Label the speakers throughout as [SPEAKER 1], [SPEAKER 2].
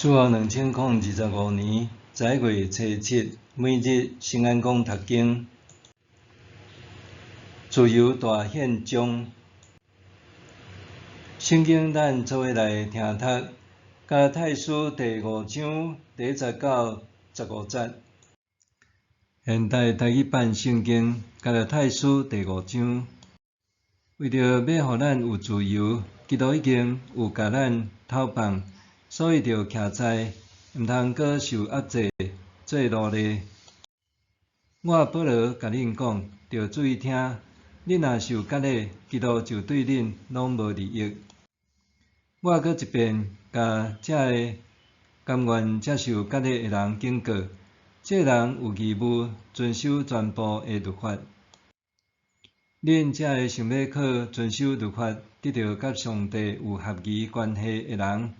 [SPEAKER 1] 自后2025年10月初7，每日圣安宫读经，自由大宪章。圣经咱做伙来听读，加拉太书第5章第10到15节。现代台语版圣经加拉太书第5章，为着要互咱有自由，基督已经有甲咱透放，所以着徛在毋通阁受压制、做奴隶。我保罗甲恁讲，着注意听，恁若受割礼，基督就对恁拢无利益。我阁一遍甲遮个甘愿接受割礼的人警告，这人有义务遵守全部的律法。恁遮个想要靠遵守律法得到甲上帝有合宜关系的人，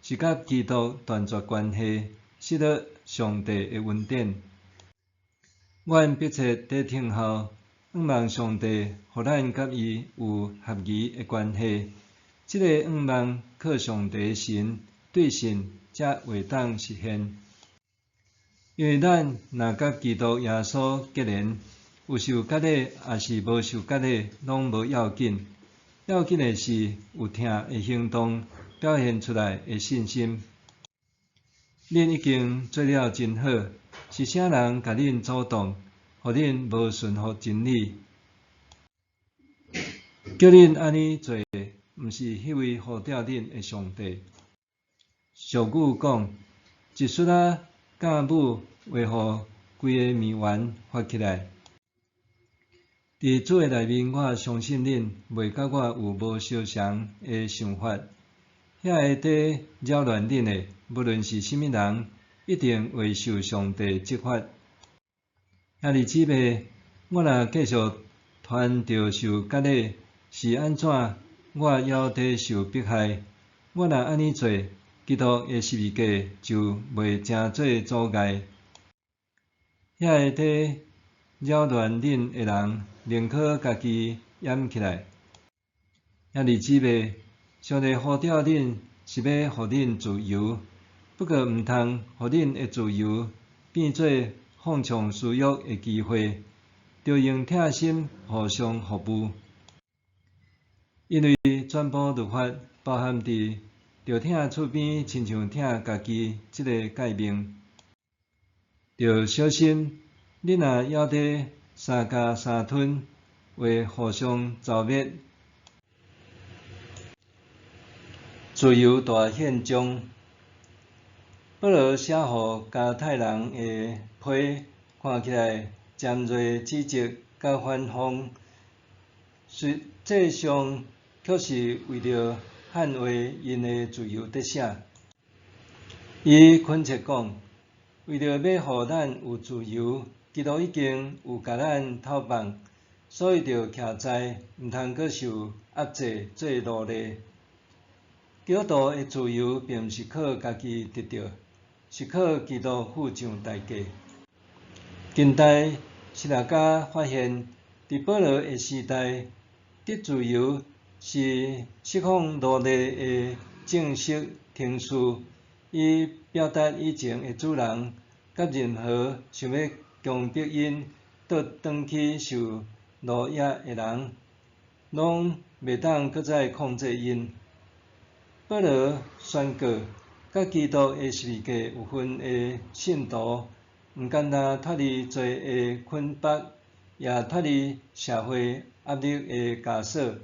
[SPEAKER 1] 是甲基督断绝关系，失了上帝的恩典。阮迫切伫听候，仰望上帝，互咱甲伊有合宜的关系。这个仰望靠上帝的神对神，才会当实现。因为咱若甲基督耶稣结连，有受割礼也是无受割礼，拢无要紧。要紧的是有听的行动，表现出来的信心。恁已经做了真好，是啥人甲恁阻挡，互恁无顺服真理？叫恁安尼做，毋是迄位呼召恁的上帝。俗语讲，一撮仔教母为互规个面丸发起来。伫主的内面，我相信恁袂甲我有无相同的想法。遐会伫扰乱恁的，无论是甚物人，一定会受上帝责罚。兄弟姊妹，我若继续传着受割礼，是安怎？我还伫受迫害。我若安尼做，基督的十字架就袂成做阻碍。遐会伫扰乱恁的人，宁可家己掩起来。兄弟姊妹，上帝呼召恁是要互恁自由，不过毋通互恁的自由变做放纵私欲的机会，着用疼心互相服务。因为全部律法包含伫着疼厝边，亲像疼家己这个诫命。着小心，恁若还伫三加三吞，会互相糟灭。自由大宪章，保罗写予加拉太人的批，看起来尖锐指责甲反讽，实际上却是为着捍卫因的自由得写。伊恳切讲，为着要互咱有自由，基督已经有甲咱透放，所以着徛在毋通阁受压制做奴隶。基督徒的自由并毋是靠家己得到，是靠基督付上代价。近代神学家发现，伫保罗的时代，得自由是释放奴隶的正式程序，以表达以前的主人甲任何想要强迫因倒转去受奴役的人，拢袂当搁再控制因。保罗宣告，甲基督的十字架有份的信徒，毋单单脱离罪的捆绑，也脱离社会压力的枷锁。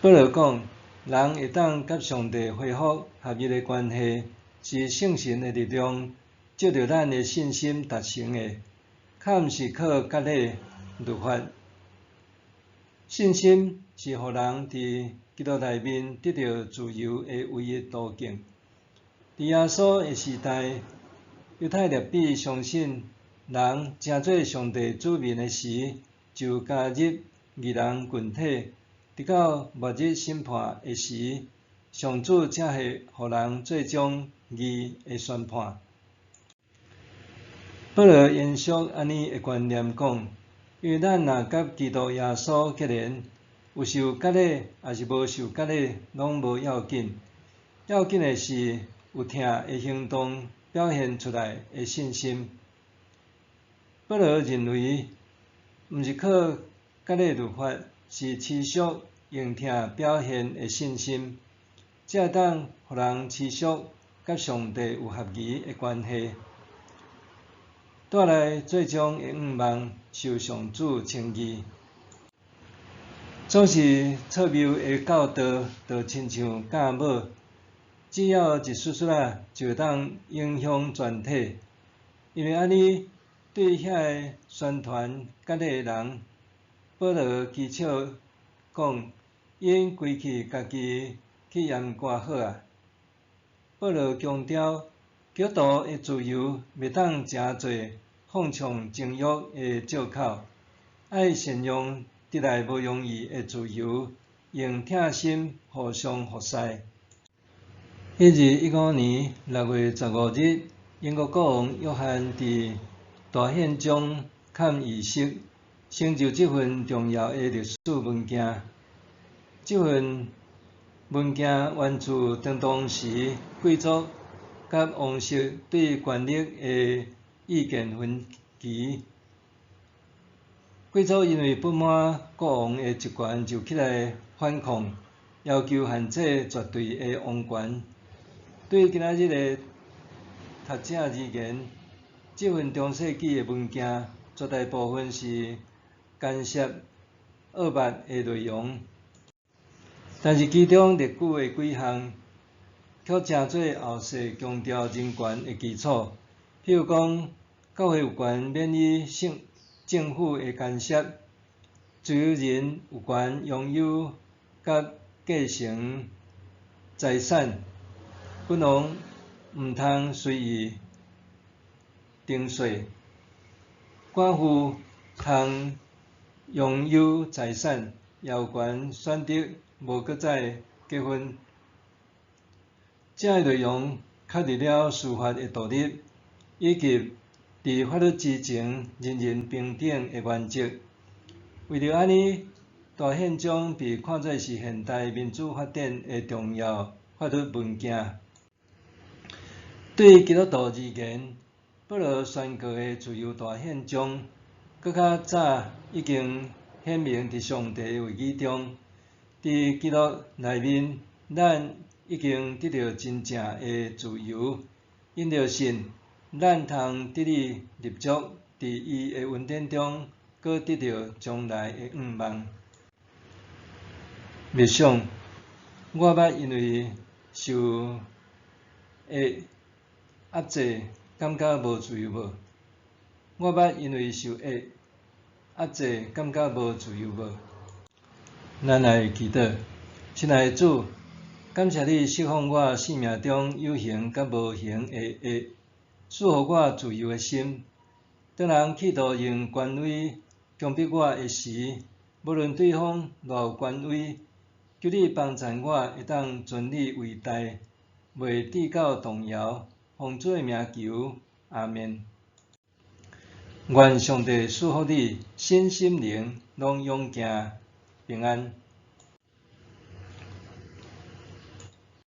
[SPEAKER 1] 保罗讲，人会当甲上帝恢复合一的关系，是圣神的力量借着咱的信心达成的，较毋是靠割礼律法。信心是互人伫基督内面得到自由的唯一途径。伫耶稣的时代，犹太律比相信人成做上帝子民的时，就加入义人群体；直到末日审判的时，上主才会互人最终义的宣判。保罗延续安尼的观念讲，因为咱若甲基督耶稣结连，有受割礼还是无受割礼，拢无要紧。要紧的是有听的行动表现出来的信心。保罗认为，毋是靠家己律法，是持续用听表现的信心，才会当互人持续甲上帝有合宜的关系，带来最终会愿望受上主称义。总是错谬的教导，就亲像假冒，只要一丝丝仔，就会当影响全体。因为安尼，对遐个宣传家己的人，保罗技巧讲，因归去家己去验挂好啊。保罗强调，基督徒的自由袂当诚侪放纵情欲的借口，爱善用得来无容易的自由，用疼心互相服侍。迄日15年6月15日，英国国王约翰伫大宪章刊仪式成就这份重要的历史文件。这份文件源自当时贵族甲王室对权力的意见分歧。贵族因为不满国王的职权，就起来反抗，要求限制绝对的王权。对今仔日的读者而言，这份中世纪的文件绝大部分是干涉恶霸的内容，但是其中列举的几项，却真做后世强调人权的基础。譬如讲，教会有权免于政府的干涉，自由人有权拥有甲继承财产，君王毋通随意征税，寡妇通拥有财产，也有权选择无搁再结婚。这内容确立了司法的独立，以及伫法律之前人人平等的原则。为着安尼，大宪章被看作是现代民主发展的重要法律文件。对基督徒而言，保罗宣告的自由大宪章，搁较早已经显明伫上帝的话语中，伫基督内面，咱已经得到真正的自由，因着信，咱通得以立足伫伊的恩典中，搁得到将来的愿望。默想，我捌因为受压制，感觉无自由无？我捌因为受压制，感觉无自由无？咱来祈祷，亲爱的主，感谢你释放我生命中有形甲无形的赐予我自由的心。当人企图用权威强迫我的时，无论对方偌有权威，求你帮助我会当尊你为大，袂致到动摇。奉主的名求，阿们。愿上帝赐福你身心灵拢永行平安。